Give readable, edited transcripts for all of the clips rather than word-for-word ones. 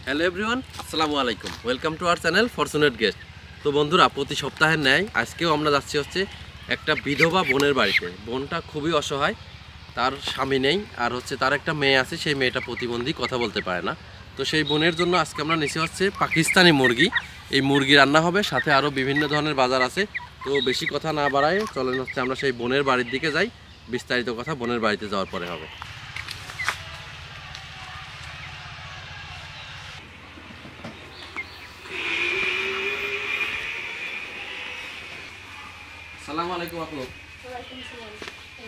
Hello everyone, আসসালামু আলাইকুম। Welcome to our channel fortunate guest. তো বন্ধুরা, প্রতি সপ্তাহের ন্যায় আজকেও আমরা যাচ্ছি একটা বিধবা বোনের বাড়িতে। বোনটা খুবই অসহায়, তার স্বামী নেই, আর তার একটা মেয়ে আছে, সেই মেয়েটা প্রতিবন্ধী, কথা বলতে পারে না। তো সেই বোনের জন্য আজকে আমরা নিচে পাকিস্তানি মুরগি। এই মুরগি রান্না হবে, সাথে আরও বিভিন্ন ধরনের বাজার আছে। তো বেশি কথা না বাড়ায় চলেন আমরা সেই বোনের বাড়ির দিকে যাই। বিস্তারিত কথা বোনের বাড়িতে যাওয়ার পরে হবে। আসসালামু আলাইকুম আপু।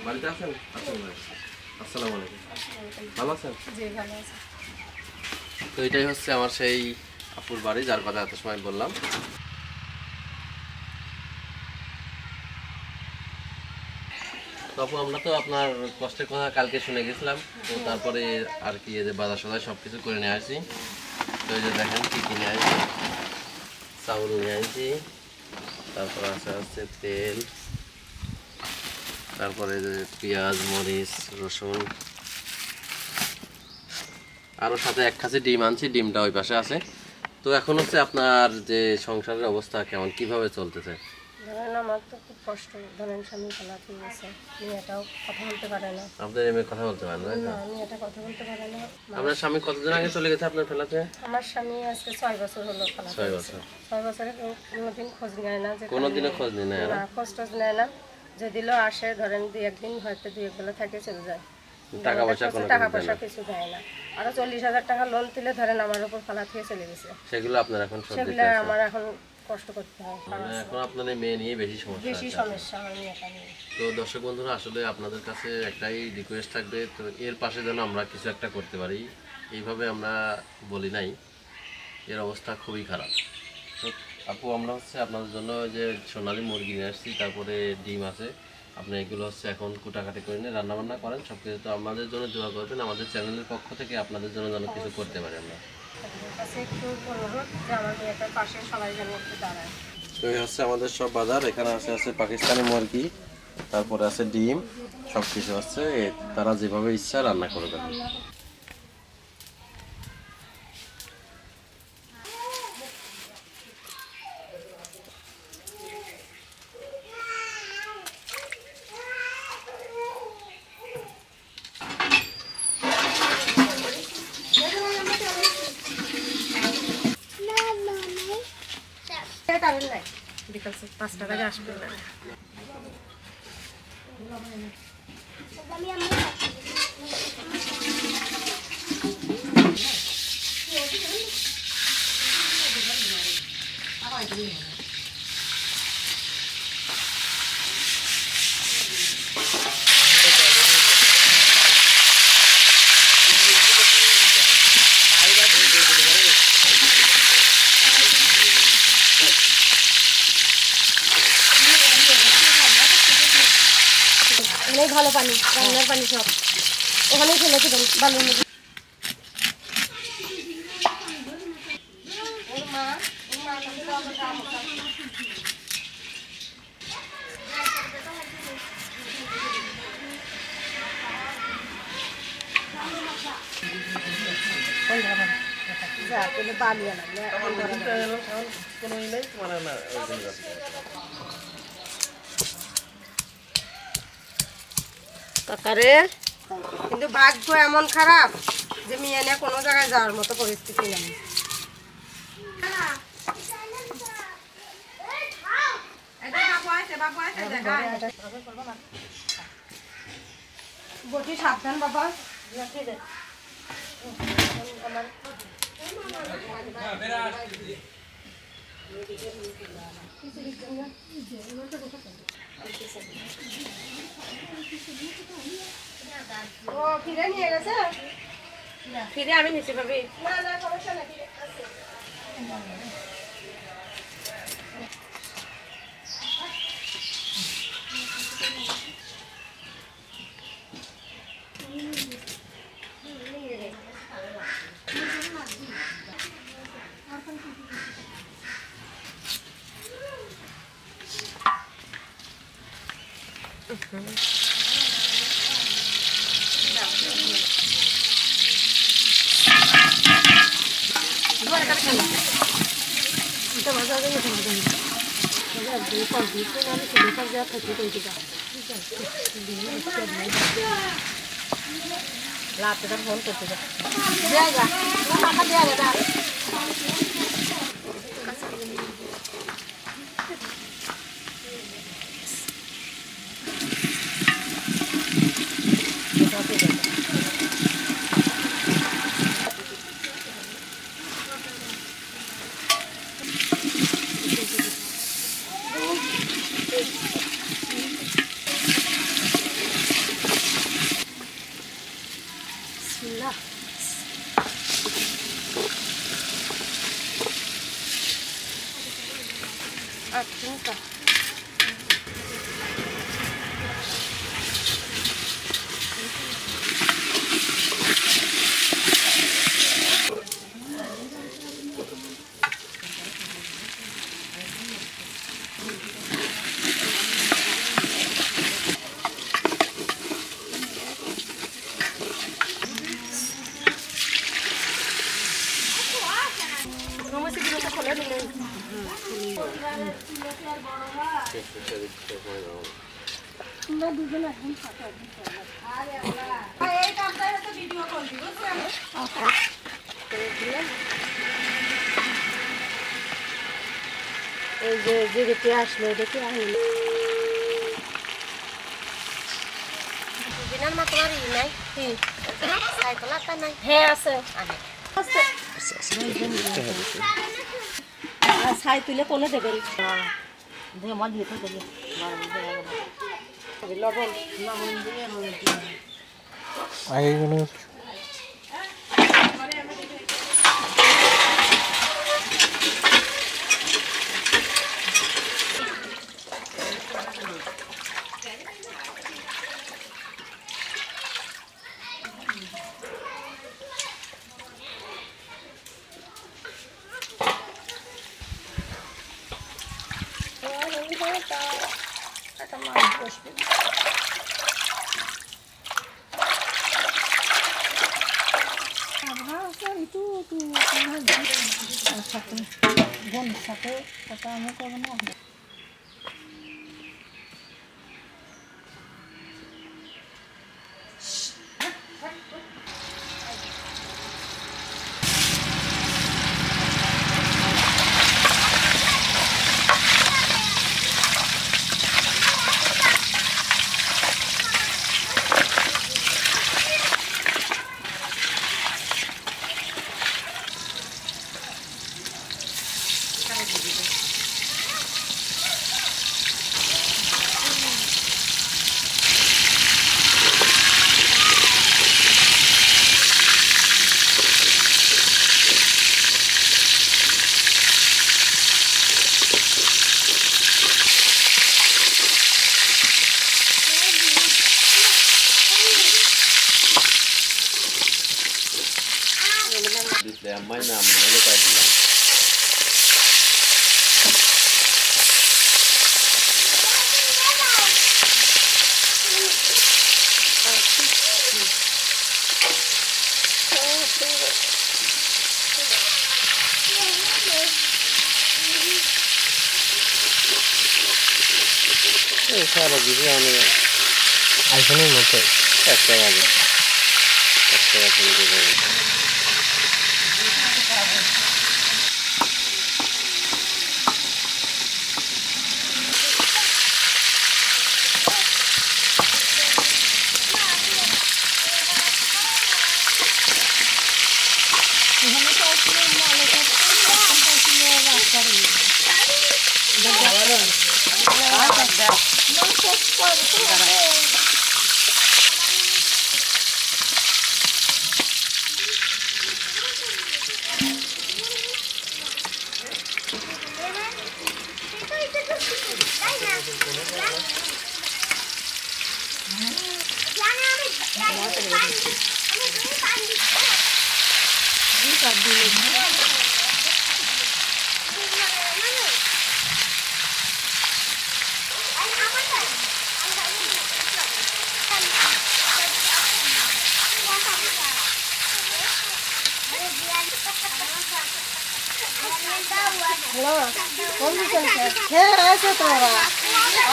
বাড়িতে আছেন? আসসালামু আলাইকুম। ভালো আছেন? জি ভালো আছি। তো এটাই আমার সেই আপুর বাড়ি, যার কথা এত সময় বললাম। তো আপু, আমরা তো আপনার কষ্টের কথা কালকে শুনে গেছিলাম। তো তারপরে আর কি এই যে বাজার সদাই সব কিছু করে নিয়ে আসি। তো এই যে দেখেন কি কিনে আসি। চাউল নিয়ে আসি, তারপর আছে তেল, তারপরে যে পেঁয়াজ, মরিচ, রসুন, আরও সাথে এক খাসি ডিম আনছি। ডিমটা ওই পাশে আছে। তো এখন আপনার যে সংসারের অবস্থা কেমন, কিভাবে চলতেছে? ধরেন আমার তো খুব কষ্ট। ধরেন স্বামী খালাপ হয়ে গেছে, মেয়েটাও কথা বলতে পারে না। আপনার মেয়ে কথা বলতে পারেন না? মেয়েটা কথা বলতে পারে না। আপনার স্বামী কতদিন আগে চলে গেছে আপনার ফেলাতে? আমার স্বামী আজকে 6 বছর হলো খালাপ। 6 বছর? 6 বছরে কোনোদিন খোঁজ নেয় না। যে কোনোদিনও খোঁজ নেয় না? খোঁজ টোজ নেয় না। যদিও আসে ধরেন 2-1 দিন, হয়তো 2-1 বেলা থাকে চলে যায়। টাকা পয়সা কিছু দেয় না। আরো 40,000 টাকা লোন তুলে ধরেন আমার উপর ফালা থেকে চলে গেছে। সেগুলো আপনার এখন সব দিতে সেগুলো আছে? আমার এখন কষ্ট করতে হয়। এখন আপনার মেয়ে নিয়ে বেশি সমস্যা আমার মেয়েটা নিয়ে। তো দর্শক বন্ধুরা, আসলে আপনাদের কাছে একটাই রিকোয়েস্ট থাকবে, তো এর পাশে যেন আমরা কিছু একটা করতে পারি। এইভাবে আমরা বলি নাই, এর অবস্থা খুবই খারাপ। তো আপু, আমরা আপনাদের জন্য যে সোনালি মুরগি নিয়ে আসছি, তারপরে ডিম আছে। আপনি এগুলো এখন কুটাকাটি করে নিয়ে রান্নাবান্না করেন সব কিছু। তো আমাদের জন্য দোয়া করবেন, আমাদের চ্যানেলের পক্ষ থেকে আপনাদের জন্য যেন কিছু করতে পারি আমরা। তো এই আমাদের সব বাজার। এখানে আছে পাকিস্তানি মুরগি, তারপরে আছে ডিম, সব কিছু তারা যেভাবে ইচ্ছা রান্না করবেন। বিকাল 5টা বাজে আসবে না। অনেক ভালো পানি, রান্নার পানি সব ওখানেই ফেলে দেবেন বালুর মধ্যে। কাকারে কিন্তু ভাগ্য এমন খারাপ যে মেয়ে নিয়ে কোনো জায়গায় যাওয়ার মতো পরিস্থিতি নেই। বটি সাবধান বাবা। ও ফিরে নিয়ে গেছে? ফিরে আমি নিতে পারবি না? না সমস্যা না। এটা ভাজা হয়ে গেছে ভাজা দুই পাঁচ দিন আমি শুধু পাঁচ যা থাকি কই দিবা লাটটা ফোন করতে যা দেয়া টাকা দেয়া দাদা Atunta. ¿Cómo se quiere colar en el? এই যে যেতে আসলো দেখে আহিল বিনার মা তোমার ই নাই কি সাইকেল একটা নাই হ্যাঁ আছে আর ছাই তুলে কোনে দেবেন দিয়ে মন ভিতর দেবে লবণ লবণ দিয়ে আগে কোনো Mai n-am, nu le-ai dilan. সারা দিদি আমি আইফোনের মতো একটা বাজে একটা বাজে হ্যালো কোন চলছে হ্যাঁ আছে তো ওরা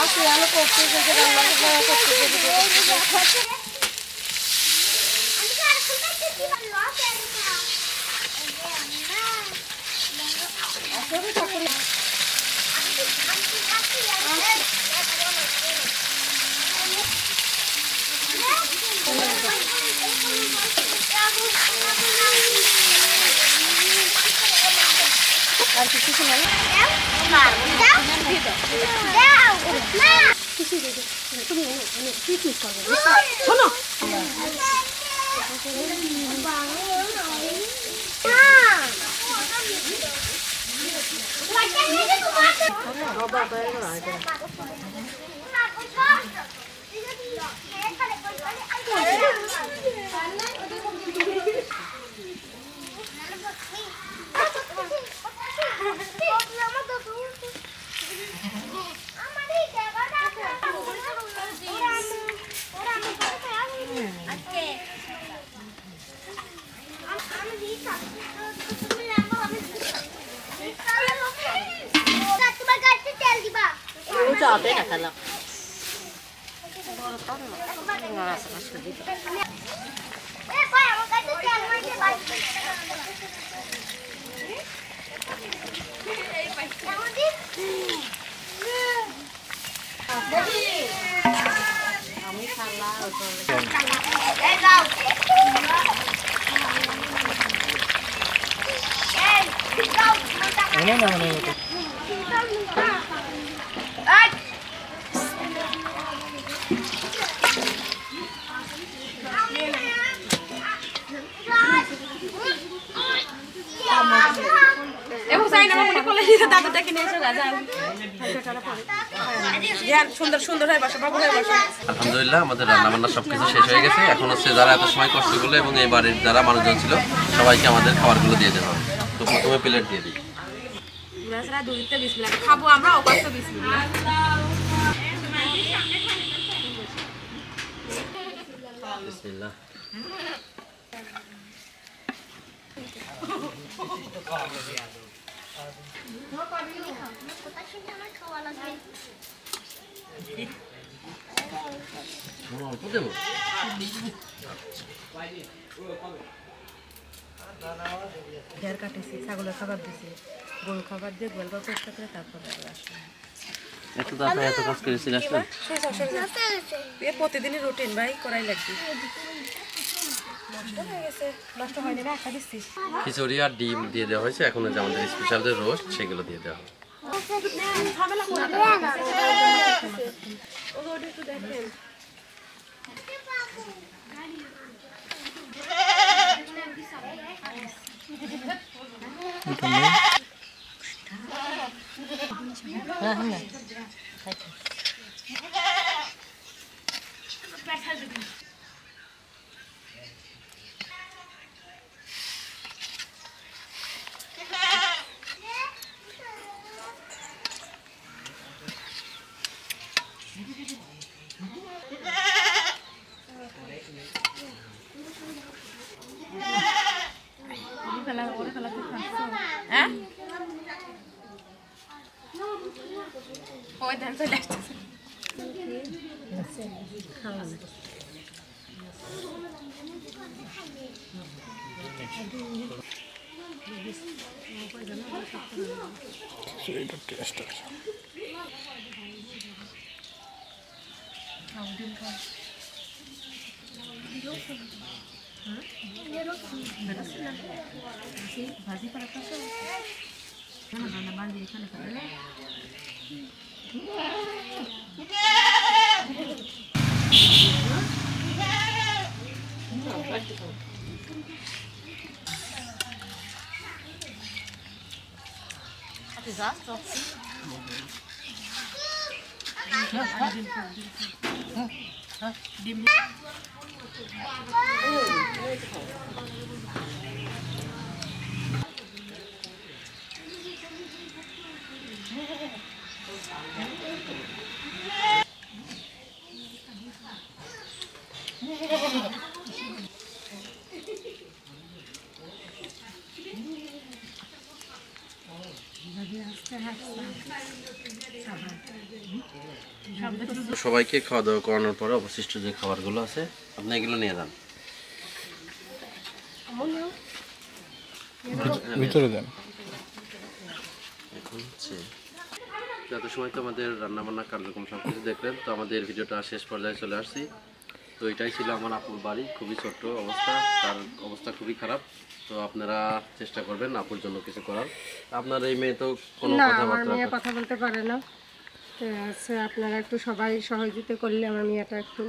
আসি আলো করতে যে রান্না করতে আর কিছু না শোনো আলহামদুলিল্লাহ আমাদের রান্নাবান্না সবকিছু শেষ হয়ে গেছে। এখন হচ্ছে যারা এত সময় কষ্ট করলো এবং এই বাড়ির যারা মানুষজন ছিল সবাইকে আমাদের খাবারগুলো দিয়ে দেওয়া হবে। তো প্রথমে প্লেট দিয়ে দিই। খাবো আমরা অবশ্য বিসমিল্লাহ। বিসমিল্লাহ। অল্প দেবো। ঘের কাটেছি, ছাগলের খাবার দিছি, গরু খাবার দিয়ে গোয়াল পরিষ্কার করে তারপরে আসলাম। এত তাড়াতাড়ি এত কাজ করেছিল আসলে? প্রতিদিনই রুটিন ভাই, করাই লাগবে। নষ্ট হয়নি না, একটা দিচ্ছি। খিচুড়ি আর ডিম দিয়ে দেওয়া হয়েছে। এখন যে আমাদের স্পেশাল যে রোস্ট সেগুলো দিয়ে দেওয়া হবে। ভাজি করা কাছে না বাড়ি এখানে করে সবাইকে খাওয়া দাওয়া করানোর পরে অবশিষ্ট যে খাবারগুলো আছে আপনি এগুলো নিয়ে যান। ভিতরে দেন। এখন হচ্ছে যত সময় তো আমাদের রান্নাবান্না কার্যক্রম সব কিছু দেখলেন, তো আমাদের ভিডিওটা শেষ পর্যায়ে চলে আসছি। তো এটাই ছিল আমার আপুর বাড়ি, খুবই ছোট্ট অবস্থা, তার অবস্থা খুবই খারাপ। তো আপনারা চেষ্টা করবেন আপুর জন্য কিছু করার। আপনার এই মেয়ে তো কোনো না, আমার কথাবার্তা মেয়ে কথা বলতে পারে না। তো আছে আপনারা একটু সবাই সহযোগিতা করলে আমার মেয়েটা একটু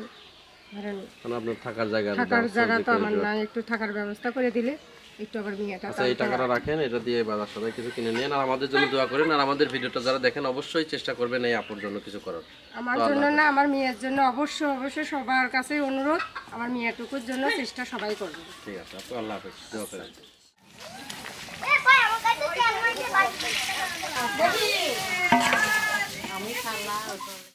ধরেন মানে আপনার থাকার জায়গা থাকার জায়গা তো আমার নাই, একটু থাকার ব্যবস্থা করে দিলে একটু আবার মেয়েটা আচ্ছা এই টাকাটা রাখেন, এটা দিয়ে বাজার সদাই কিছু কিনে নিন আর আমাদের জন্য দোয়া করেন। আর আমাদের ভিডিওটা যারা দেখেন অবশ্যই চেষ্টা করবেন এই আপুর জন্য কিছু করার। আমার জন্য না, আমার মেয়ের জন্য অবশ্যই সবার কাছে অনুরোধ, আমার মেয়েটুকুর জন্য চেষ্টা সবাই করবে। ঠিক আছে আপু, আল্লাহ হাফেজ, দোয়া করেন। আমি খালা